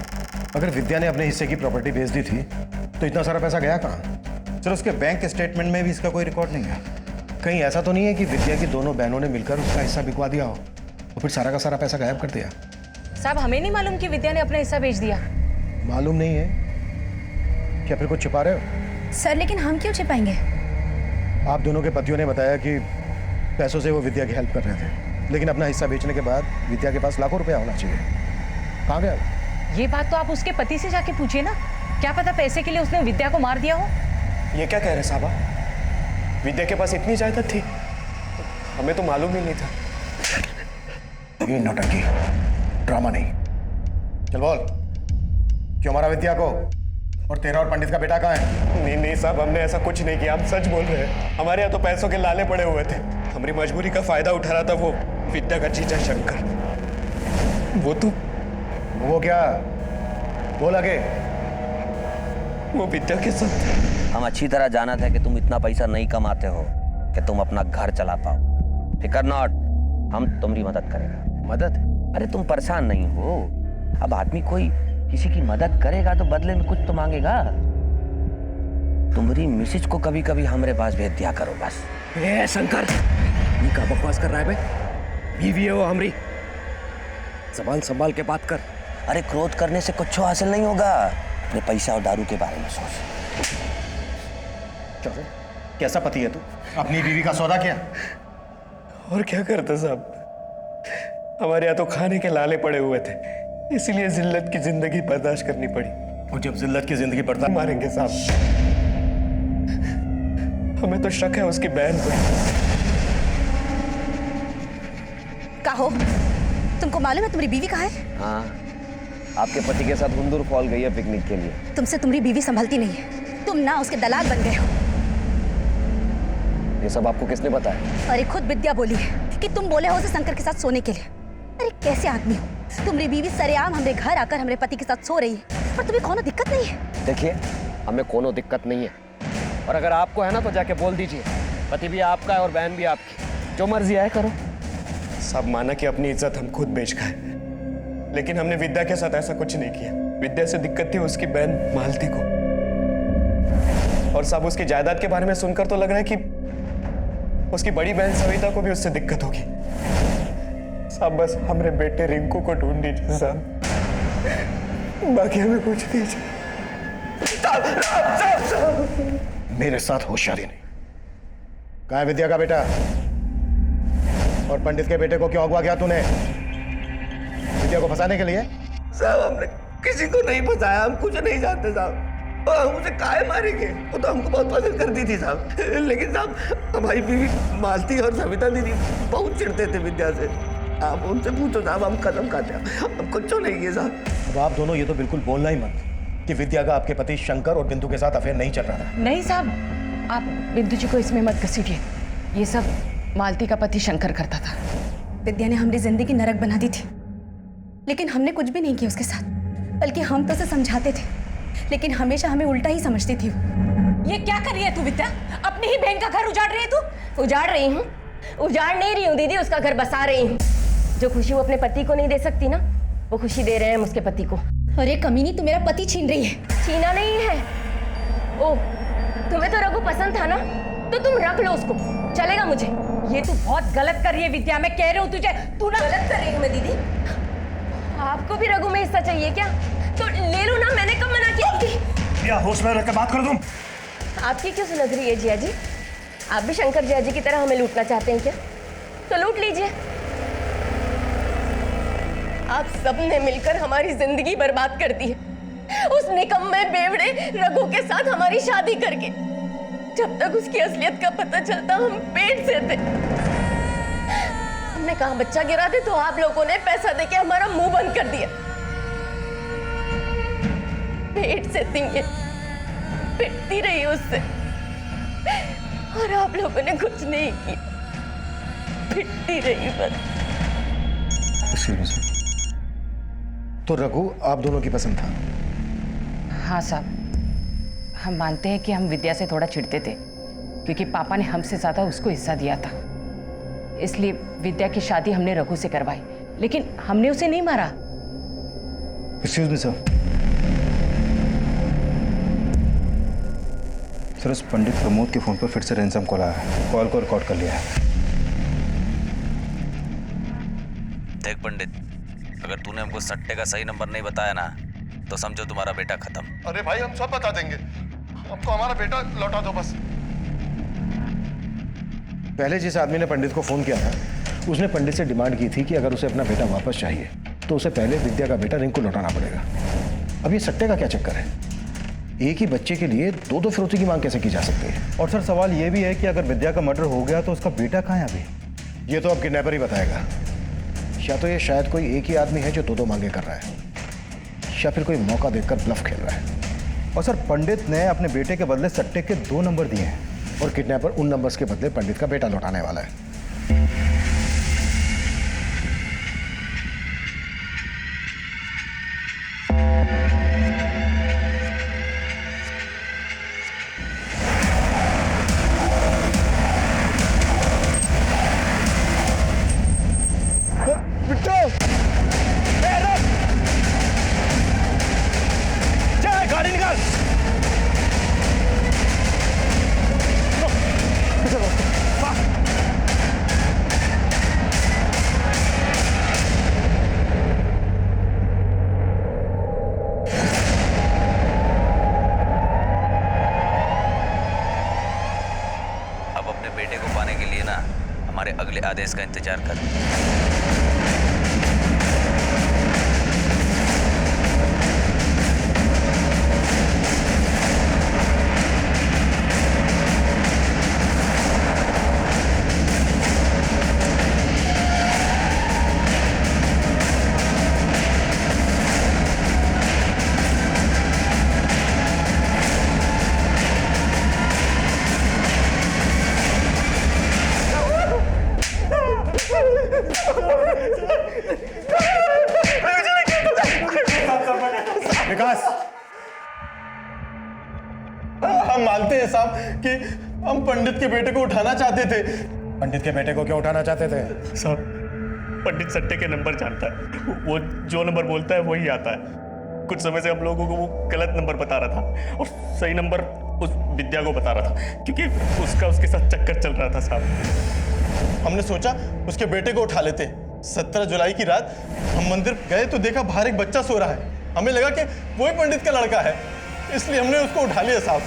Speaker 1: अगर विद्या ने अपने हिस्से की प्रॉपर्टी बेच दी थी तो इतना सारा पैसा गया कहाँ?
Speaker 7: सर, उसके बैंक स्टेटमेंट में भी इसका कोई रिकॉर्ड नहीं है।
Speaker 1: कहीं ऐसा तो नहीं है कि विद्या की दोनों बहनों ने मिलकर उसका हिस्सा बिकवा दिया हो और फिर सारा का सारा पैसा गायब कर दिया?
Speaker 4: साहब, हमें नहीं मालूम कि विद्या ने अपना हिस्सा बेच दिया।
Speaker 1: मालूम नहीं है? क्या फिर कुछ छिपा रहे हो?
Speaker 8: सर, लेकिन हम क्यों छिपाएंगे?
Speaker 1: आप दोनों के पतियों ने बताया कि पैसों से वो विद्या की हेल्प कर रहे थे, लेकिन अपना हिस्सा बेचने के बाद विद्या के पास लाखों रुपया होना चाहिए। कहाँ गया?
Speaker 4: ये बात तो आप उसके पति से जाके पूछिए ना। क्या पता पैसे के लिए उसने विद्या को मार दिया हो।
Speaker 13: ये क्या कह रहे साहबा? विद्या के पास इतनी जायदाद थी? हमें तो मालूम ही नहीं था।
Speaker 1: ये नौटंकी, ड्रामा नहीं। चल बोल, क्यों मारा विद्या को? और तेरा और पंडित का बेटा कहाँ है?
Speaker 13: नहीं नहीं साहब, हमने ऐसा कुछ नहीं किया। हम सच बोल रहे हैं। हमारे यहाँ तो पैसों के लाले पड़े हुए थे। हमारी मजबूरी का फायदा उठा रहा था वो विद्या का जीजा शंकर। वो क्या? बोल आगे। वो विद्या के साथ।
Speaker 11: हम अच्छी तरह जाना था कि तुम इतना पैसा नहीं कमाते हो कि तुम अपना घर चला पाओ। फिकर नॉट, हम तुम्हारी मदद करेंगे।
Speaker 13: मदद?
Speaker 11: अरे तुम परेशान नहीं हो। अब आदमी कोई किसी की मदद करेगा तो बदले में कुछ तो मांगेगा। तुम्हारी मिसेज को कभी कभी हमारे पास भेज दिया करो बस।
Speaker 2: ए शंकर, ये क्या बकवास कर रहा है बे? बीवी है वो हमारी, जबान संभाल के बात कर।
Speaker 11: अरे क्रोध करने से कुछ हासिल नहीं होगा। अपने पैसा और दारू के बारे में सोच।
Speaker 1: कैसा पति है तू? अपनी बीवी का सौदा किया?
Speaker 13: और क्या करते साहब, हमारे यहाँ तो खाने के लाले पड़े हुए थे, इसीलिए जिल्लत की जिंदगी बर्दाश्त करनी पड़ी।
Speaker 1: और जब जिल्लत की जिंदगी बर्दाश्त
Speaker 13: मारेंगे साहब। हमें तो शक है उसकी बहन पर।
Speaker 8: कहो, तुमको मालूम है तुम्हारी बीवी कहाँ है?
Speaker 11: हाँ, आपके पति के साथ हुंदुर फॉल गई है पिकनिक के लिए।
Speaker 8: तुमसे तुम्हारी बीवी संभलती नहीं है। तुम ना उसके दलाल बन गए हो।
Speaker 11: ये सब आपको किसने बताया?
Speaker 8: अरे खुद विद्या बोली है कि तुम बोले हो उसे शंकर के साथ सोने के लिए। अरे कैसे आदमी हो? तुम्हारी बीवी सरेआम हमारे घर आकर हमारे पति के साथ सो रही है और तुम्हें कोनो दिक्कत नहीं है।
Speaker 9: देखिए, हमें कोनो दिक्कत नहीं है, और अगर आपको है ना तो जाके बोल दीजिए। पति भी आपका है और बहन भी आपकी, जो मर्जी आए करो।
Speaker 13: सब माना कि अपनी इज्जत हम खुद बेच खाए, लेकिन हमने विद्या के साथ ऐसा कुछ नहीं किया। विद्या से दिक्कत थी उसकी बहन मालती को, और सब उसकी जायदाद के बारे में सुनकर तो लग रहा है कि उसकी बड़ी बहन सविता को भी उससे दिक्कत होगी। साहब बस हमारे बेटे रिंकू को ढूंढ दीजिए साहब, बाकी हमें कुछ दीजिए।
Speaker 1: मेरे साथ होशियारी नहीं। कहाँ है विद्या का बेटा? और पंडित के बेटे को क्यों अगवा किया तूने? विद्या को फंसाने के लिए?
Speaker 2: साहब हमने किसी को नहीं फंसाया, हम कुछ नहीं जानते साहब। हम उसे काहे मारेंगे? वो तो हमको बहुत पसंद करती थी साहब, लेकिन साहब हमारी बीवी मालती और सविता दीदी बहुत चिढ़ते थे विद्या से। आप उनसे पूछो साहब, हम कसम खाते हैं हम कुछ नहीं किए साहब।
Speaker 1: अब आप दोनों ये तो बिल्कुल बोलना ही मत कि विद्या का आपके पति शंकर और बिंदु के साथ अफेयर नहीं चल रहा था।
Speaker 4: नहीं साहब, आप बिंदु जी को इसमें मत घसीटिए। ये सब मालती का पति शंकर करता था।
Speaker 8: विद्या ने हमारी जिंदगी नरक बना दी थी, लेकिन हमने कुछ भी नहीं किया उसके साथ। बल्कि हम तो उसे समझाते थे, लेकिन हमेशा हमें उल्टा ही समझती थी। ये क्या कर रही है तू विद्या? अपनी ही बहन का घर उजाड़ रही है तू?
Speaker 4: उजाड़ रही हूँ? उजाड़ नहीं रही हूँ दीदी, उसका घर बसा रही हूँ। जो खुशी वो अपने पति को नहीं दे सकती ना, वो खुशी दे रहे हैं हम उसके पति को।
Speaker 8: अरे कमीनी, तू मेरा पति छीन रही है।
Speaker 4: छीना नहीं है। ओह, तुम्हें तो रघु पसंद था ना, तो तुम रख लो उसको, चलेगा मुझे।
Speaker 8: ये तू बहुत गलत कर रही है विद्या, मैं कह रही हूँ तुझे। तू ना
Speaker 4: गलत कर रही हूँ मैं दीदी? आपको भी रघु में हिस्सा चाहिए क्या? तो ले लो ना, मैंने कब मना किया थी?
Speaker 1: या होश में रख के बात कर तुम।
Speaker 4: आपकी क्यों सुलग रही है जिया जी? आप भी शंकर जिया जी की तरह हमें लूटना चाहते हैं क्या? तो लूट लीजिए। आप सबने मिलकर हमारी जिंदगी बर्बाद कर दी है, उस निकम्मे बेवड़े रघु के साथ हमारी शादी करके। जब तक उसकी असलियत का पता चलता हम पेट से थे। हमने कहा बच्चा गिरा दे, तो आप लोगों ने पैसा देके हमारा मुंह बंद कर दिया। पेट से थी ये, पिटती रही उससे, और आप लोगों ने कुछ नहीं किया, पिटती रही बस।
Speaker 1: तो रघु आप दोनों की पसंद था?
Speaker 14: हाँ साहब, हम मानते हैं कि हम विद्या से थोड़ा चिढ़ते थे, क्योंकि पापा ने हमसे ज्यादा उसको हिस्सा दिया था। इसलिए विद्या की शादी हमने रघु से करवाई, लेकिन हमने उसे नहीं मारा।
Speaker 7: Excuse me sir. सर, उस पंडित प्रमोद के फोन पर फिर से रैंसम कॉल आया है। कॉल को रिकॉर्ड कर लिया है।
Speaker 3: देख पंडित, अगर तूने हमको सट्टे का सही नंबर नहीं बताया ना, तो समझो तुम्हारा बेटा खत्म।
Speaker 5: अरे भाई, हम सब बता देंगे, हमको हमारा बेटा लौटा दो बस।
Speaker 1: पहले जिस आदमी ने पंडित को फोन किया था, उसने पंडित से डिमांड की थी कि अगर उसे अपना बेटा वापस चाहिए तो उसे पहले विद्या का बेटा रिंकू लौटाना पड़ेगा। अब ये सट्टे का क्या चक्कर है? एक ही बच्चे के लिए दो दो फिरौती की मांग कैसे की जा सकती है?
Speaker 7: और सर, सवाल ये भी है कि अगर विद्या का मर्डर हो गया तो उसका बेटा कहाँ है अभी?
Speaker 1: ये तो अब किडनैपर ही बताएगा। या तो ये शायद कोई एक ही आदमी है जो दो दो मांगे कर रहा है, या फिर कोई मौका देखकर ब्लफ खेल रहा है।
Speaker 7: और सर, पंडित ने अपने बेटे के बदले सट्टे के 2 नंबर दिए हैं,
Speaker 1: और किडनैपर उन नंबर्स के बदले पंडित का बेटा लौटाने वाला है। गाड़ी निकाल।
Speaker 3: अब अपने बेटे को पाने के लिए ना हमारे अगले आदेश का इंतजार कर।
Speaker 1: विकास,
Speaker 5: हम मानते हैं साहब कि हम पंडित के बेटे को उठाना चाहते थे।
Speaker 1: पंडित के बेटे को क्यों उठाना चाहते थे?
Speaker 13: साहब, पंडित सट्टे के नंबर जानता है, वो जो नंबर बोलता है वही आता है। कुछ समय से हम लोगों को वो गलत नंबर बता रहा था और सही नंबर उस विद्या को बता रहा था, क्योंकि उसके साथ चक्कर चल रहा था साहब।
Speaker 5: हमने सोचा उसके बेटे को उठा लेते। 17 जुलाई की रात हम मंदिर गए तो देखा बाहर एक बच्चा सो रहा है। हमें लगा कि वही पंडित का लड़का है, इसलिए हमने उसको उठा लिया साहब।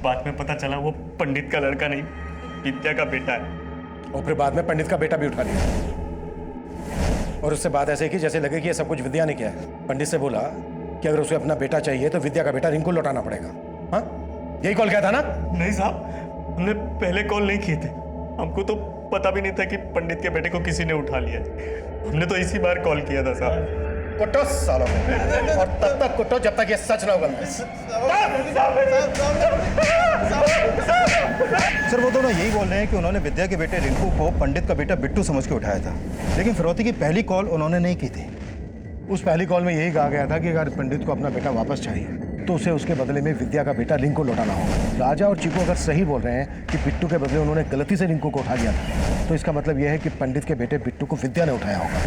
Speaker 13: बाद में पता चला वो पंडित का लड़का नहीं, विद्या का बेटा है।
Speaker 1: और फिर बाद में पंडित का बेटा भी उठा लिया, और उससे बात ऐसे की जैसे लगे कि ये सब कुछ विद्या ने किया है। पंडित से बोला कि अगर उसे अपना बेटा चाहिए तो विद्या का बेटा रिंकू लौटाना पड़ेगा। हाँ, यही कॉल किया था ना?
Speaker 13: नहीं साहब, हमने पहले कॉल नहीं किए थे। हमको तो पता भी नहीं था कि पंडित के बेटे को किसी ने उठा लिया है। हमने तो इसी बार कॉल किया था साहब।
Speaker 1: कुटो सालों में, और तब तक कुटो जब तक ये सच ना उगलता।
Speaker 7: सर, वो दोनों यही बोल रहे हैं कि उन्होंने विद्या के बेटे रिंकू को पंडित का बेटा बिट्टू समझ के उठाया था, लेकिन फिरौती की पहली कॉल उन्होंने नहीं की थी।
Speaker 1: उस पहली कॉल में यही कहा गया था कि अगर पंडित को अपना बेटा वापस चाहिए तो उसे उसके बदले में विद्या का बेटा रिंकू लौटाना होगा। राजा और चीकू अगर सही बोल रहे हैं कि बिट्टू के बदले उन्होंने गलती से रिंकू को उठा लिया था, तो इसका मतलब यह है कि पंडित के बेटे बिट्टू को विद्या ने उठाया होगा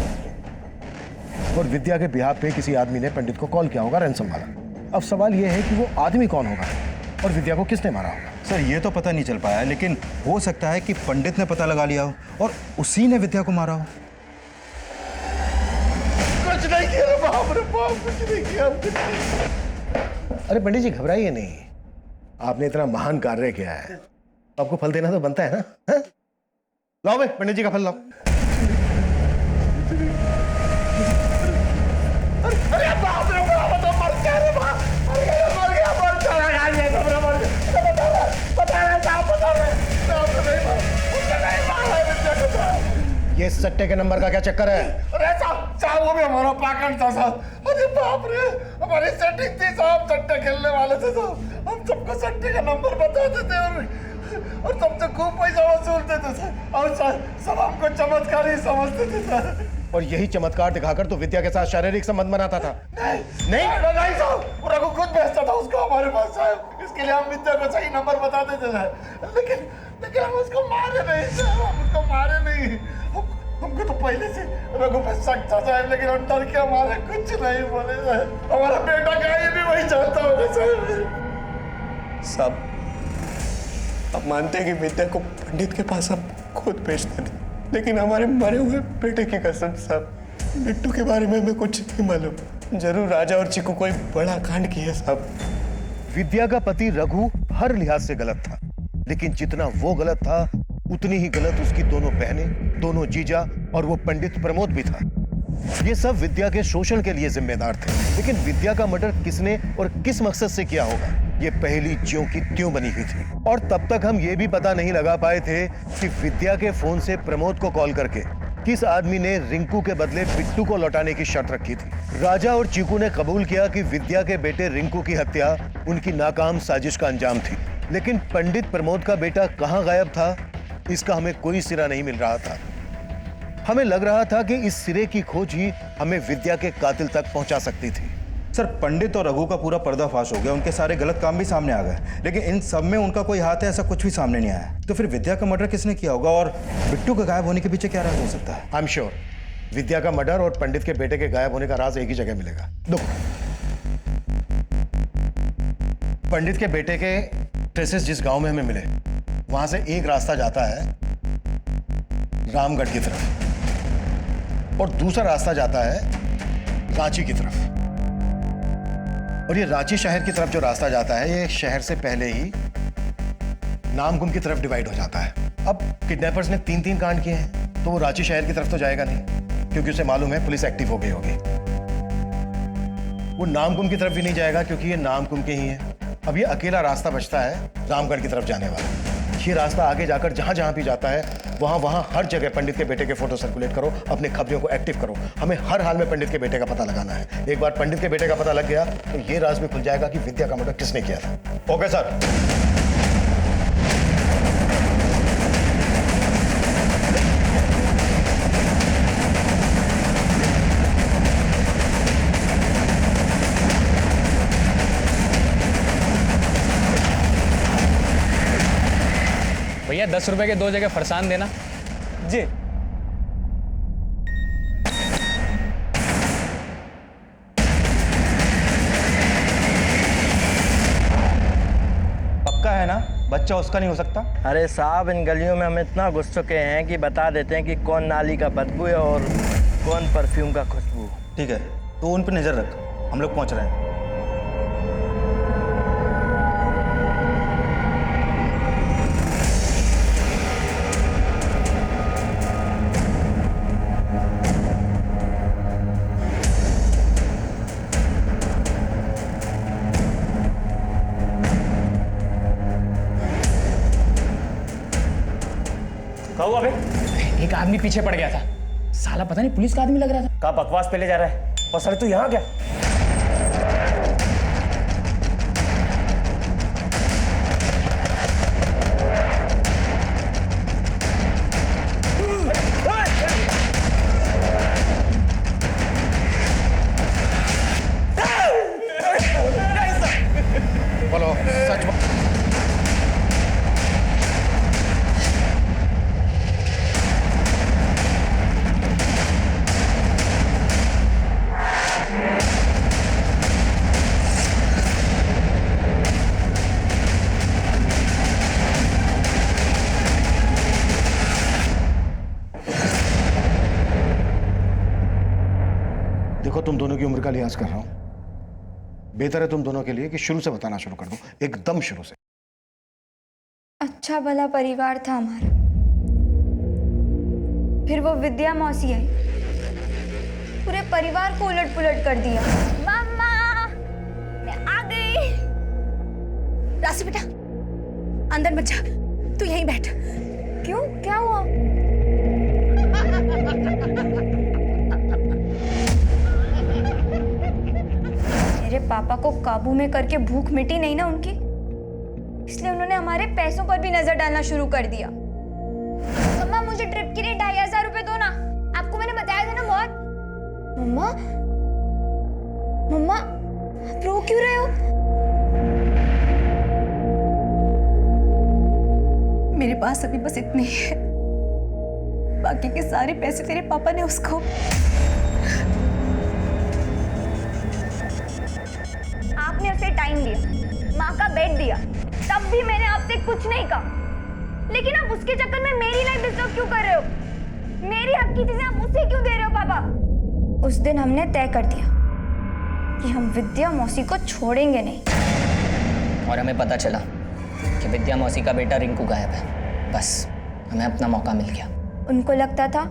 Speaker 1: और विद्या के बिहाफ पे किसी आदमी ने पंडित को कॉल किया होगा रैंसम वाला। अब सवाल यह है कि वो आदमी कौन होगा और विद्या को किसने मारा होगा।
Speaker 7: सर ये तो पता नहीं चल पाया, लेकिन हो सकता है कि पंडित ने पता लगा लिया हो और उसी ने विद्या को मारा हो।
Speaker 5: कुछ नहीं किया बाप रे बाप, कुछ नहीं किया।
Speaker 1: अरे पंडित जी घबराइए नहीं, आपने इतना महान कार्य किया है, आपको फल देना तो बनता है ना। हा? लाओ भाई पंडित जी का फल लाओ।
Speaker 5: अरे बाप रे बाप, तो मर गया रे बाप, मर गया मर चला गया तो मेरा मर गया। बता रहे साहब, बता रहे साहब, नहीं मारा विद्या को।
Speaker 1: ये सट्टे के नंबर का क्या चक्कर है?
Speaker 5: अरे साहब वो भी हमारा पाकट था साहब। अरे बाप रे, हमारी सेटिंग थी साहब, सट्टे खेलने वाले थे साहब। हम सबको सट्टे का नंबर बताते थे और सबसे खूब पैसा वसूलते थे सर, और सब हमको चमत्कार ही समझते थे सर।
Speaker 1: और यही चमत्कार दिखाकर तो विद्या के साथ शारीरिक संबंध बनाता था।
Speaker 5: नहीं साहब, रघु खुद भेजता था उसको हमारे पास साहब, इसके लिए हम विद्या को सही नंबर बताते थे साहब। लेकिन हम उसको मारे नहीं साहब, हम उसको मारे नहीं। हमको तो पहले से रघु पे शक था साहब, लेकिन हम डर के हमारे कुछ नहीं बोले साहब। हमारा बेटा क्या ये भी वही चाहता होगा
Speaker 13: साहब। आप मानते हैं कि विद्या को पंडित के पास हम खुद भेजते थे, लेकिन हमारे मरे हुए बेटे की कसम साहब, बिट्टू के बारे में हमें कुछ नहीं मालूम। जरूर राजा और चीकू कोई बड़ा कांड किया साहब।
Speaker 1: विद्या का पति रघु हर लिहाज से गलत था, लेकिन जितना वो गलत था उतनी ही गलत उसकी दोनों बहनें, दोनों जीजा और वो पंडित प्रमोद भी था। ये सब विद्या के शोषण के लिए जिम्मेदार थे, लेकिन विद्या का मर्डर किसने और किस मकसद से किया होगा, ये पहली ज्यों की त्यों बनी हुई थी। और तब तक हम ये भी पता नहीं लगा पाए थे कि विद्या के फोन से प्रमोद को कॉल करके किस आदमी ने रिंकू के बदले बिट्टू को लौटाने की शर्त रखी थी। राजा और चीकू ने कबूल किया कि विद्या के बेटे रिंकू की हत्या उनकी नाकाम साजिश का अंजाम थी, लेकिन पंडित प्रमोद का बेटा कहाँ गायब था, इसका हमें कोई सिरा नहीं मिल रहा था। हमें लग रहा था कि इस सिरे की खोज ही हमें विद्या के कातिल तक पहुंचा सकती थी।
Speaker 7: सर पंडित और रघु का पूरा पर्दाफाश हो गया, उनके सारे गलत काम भी सामने आ गए, लेकिन इन सब में उनका कोई हाथ है ऐसा कुछ भी सामने नहीं आया। तो फिर विद्या का मर्डर किसने किया होगा और बिट्टू के गायब होने के पीछे क्या राज हो सकता है?
Speaker 1: आई एम श्योर विद्या का मर्डर और पंडित के बेटे के गायब होने का राज एक ही जगह मिलेगा। देखो, पंडित के बेटे के ट्रेसेस जिस गांव में हमें मिले, वहां से एक रास्ता जाता है रामगढ़ की तरफ और दूसरा रास्ता जाता है रांची की तरफ। और ये रांची शहर की तरफ जो रास्ता जाता है, ये शहर से पहले ही नामकुम की तरफ डिवाइड हो जाता है। अब किडनैपर्स ने 3-3 कांड किए हैं, तो वो रांची शहर की तरफ तो जाएगा नहीं, क्योंकि उसे मालूम है पुलिस एक्टिव हो गई होगी। वो नामकुम की तरफ भी नहीं जाएगा, क्योंकि ये नामकुम के ही है। अब ये अकेला रास्ता बचता है रामगढ़ की तरफ जाने वाला। ये रास्ता आगे जाकर जहां जहां भी जाता है, वहां हर जगह पंडित के बेटे के फोटो सर्कुलेट करो, अपने खबरियों को एक्टिव करो। हमें हर हाल में पंडित के बेटे का पता लगाना है। एक बार पंडित के बेटे का पता लग गया तो ये राज भी खुल जाएगा कि विद्या का मर्डर किसने किया था। Okay sir.
Speaker 10: भैया 10 रुपए के 2 जगह फरसान देना।
Speaker 3: जी।
Speaker 7: पक्का है ना, बच्चा उसका नहीं हो सकता?
Speaker 15: अरे साहब, इन गलियों में हम इतना घुस चुके हैं कि बता देते हैं कि कौन नाली का बदबू है और कौन परफ्यूम का खुशबू।
Speaker 7: ठीक है, तो उन पर नजर रख, हम लोग पहुंच रहे हैं।
Speaker 10: एक आदमी पीछे पड़ गया था, साला पता नहीं पुलिस का आदमी लग रहा था।
Speaker 9: का बकवास पे ले जा रहा है? और सर तू यहाँ क्या? बोलो, सच बोलो।
Speaker 1: देखो, तुम दोनों की उम्र का लिहाज कर रहा हूं। बेहतर है तुम दोनों के लिए कि शुरू से बताना शुरू कर दो, एकदम शुरू से।
Speaker 6: अच्छा भला परिवार था हमारा, फिर वो विद्या मौसी आई, पूरे परिवार को उलट पुलट कर दिया।
Speaker 8: मम्मा, मैं आ गई। राशि बेटा, अंदर मत जा, तू यहीं बैठ।
Speaker 6: क्यों, क्या हुआ? मेरे पापा को काबू में करके भूख मिटी नहीं ना उनकी, इसलिए उन्होंने हमारे पैसों पर भी नजर डालना शुरू कर दिया। मम्मा, मुझे ट्रिप के लिए 2500 रुपए दो ना, आपको मैंने बताया था ना बहुत। मम्मा, मम्मा, आप रो क्यों रहे हो?
Speaker 8: मेरे पास अभी बस इतने ही है, बाकी के सारे पैसे तेरे पापा ने उसको।
Speaker 6: आपने उसे टाइम दिया, माँ का बेड दिया, तब भी मैंने आपसे कुछ नहीं कहा। लेकिन आप उसके चक्कर में मेरी लाइफ डिस्टर्ब क्यों कर रहे हो? मेरी हक की चीजें आप मुझसे क्यों दे रहे हो पापा? उस दिन हमने तय कर दिया कि हम विद्या मौसी को छोड़ेंगे नहीं।
Speaker 16: और हमें पता चला कि विद्या मौसी का बेटा रिंकू गायब है। बस हमें अपना मौका मिल गया।
Speaker 6: उनको लगता था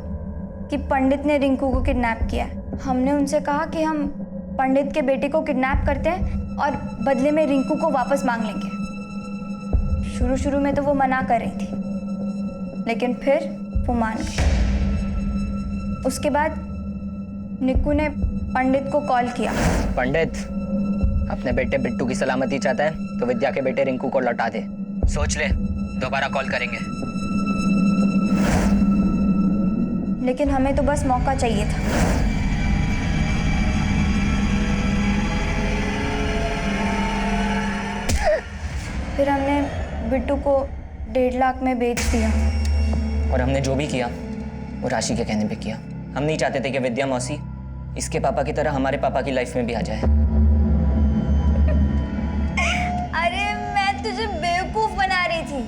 Speaker 6: कि पंडित ने रिंकू को किडनैप किया है। हमने उनसे कहा कि हम पंडित के बेटे को किडनैप करते हैं और बदले में रिंकू को वापस मांग लेंगे। शुरू में तो वो मना कर रही थी, लेकिन फिर वो मान गई। उसके बाद निक्कू ने पंडित को कॉल किया।
Speaker 16: पंडित अपने बेटे बिट्टू की सलामती चाहता है तो विद्या के बेटे रिंकू को लौटा दे। सोच ले, दोबारा कॉल करेंगे।
Speaker 6: लेकिन हमें तो बस मौका चाहिए था। फिर हमने बिट्टू को 1.5 लाख में बेच दिया।
Speaker 16: और हमने जो भी किया वो राशि के कहने पे किया। हम नहीं चाहते थे कि विद्या मौसी इसके पापा की तरह हमारे पापा की लाइफ में भी आ जाए।
Speaker 6: अरे मैं तुझे बेवकूफ बना रही थी,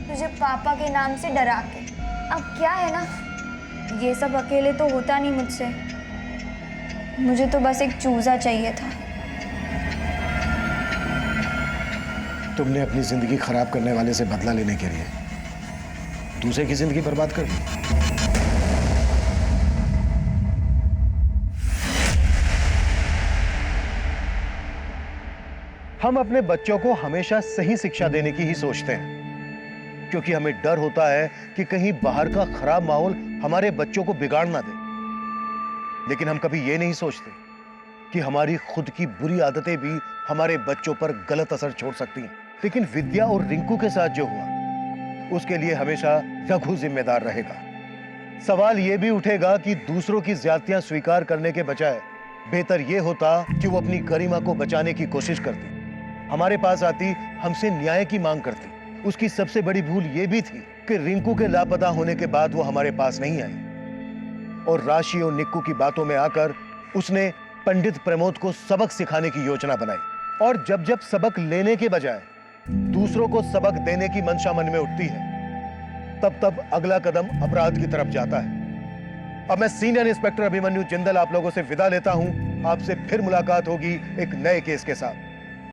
Speaker 6: तुझे पापा के नाम से डरा के। अब क्या है ना, ये सब अकेले तो होता नहीं मुझसे। मुझे तो बस एक चूजा चाहिए था।
Speaker 1: तुमने अपनी जिंदगी खराब करने वाले से बदला लेने के लिए दूसरे की जिंदगी बर्बाद कर दी। हम अपने बच्चों को हमेशा सही शिक्षा देने की ही सोचते हैं, क्योंकि हमें डर होता है कि कहीं बाहर का खराब माहौल हमारे बच्चों को बिगाड़ ना दे। लेकिन हम कभी ये नहीं सोचते कि हमारी खुद की बुरी आदतें भी हमारे बच्चों पर गलत असर छोड़ सकती हैं। लेकिन विद्या और रिंकू के साथ जो हुआ, उसके लिए हमेशा रघु जिम्मेदार रहेगा। सवाल यह भी उठेगा कि दूसरों की ज्यादतियां स्वीकार करने के बजाय बेहतर यह होता कि वो अपनी गरिमा को बचाने की कोशिश करती, हमारे पास आती, हमसे न्याय की मांग करती। उसकी सबसे बड़ी भूल यह भी थी कि रिंकू के लापता होने के बाद वो हमारे पास नहीं आई और राशि और निक्कू की बातों में आकर उसने पंडित प्रमोद को सबक सिखाने की योजना बनाई। और जब जब सबक लेने के बजाय दूसरों को सबक देने की मंशा मन में उठती है, तब तब अगला कदम अपराध की तरफ जाता है। अब मैं सीनियर इंस्पेक्टर अभिमन्यु जिंदल आप लोगों से विदा लेता हूं। आपसे फिर मुलाकात होगी एक नए केस के साथ।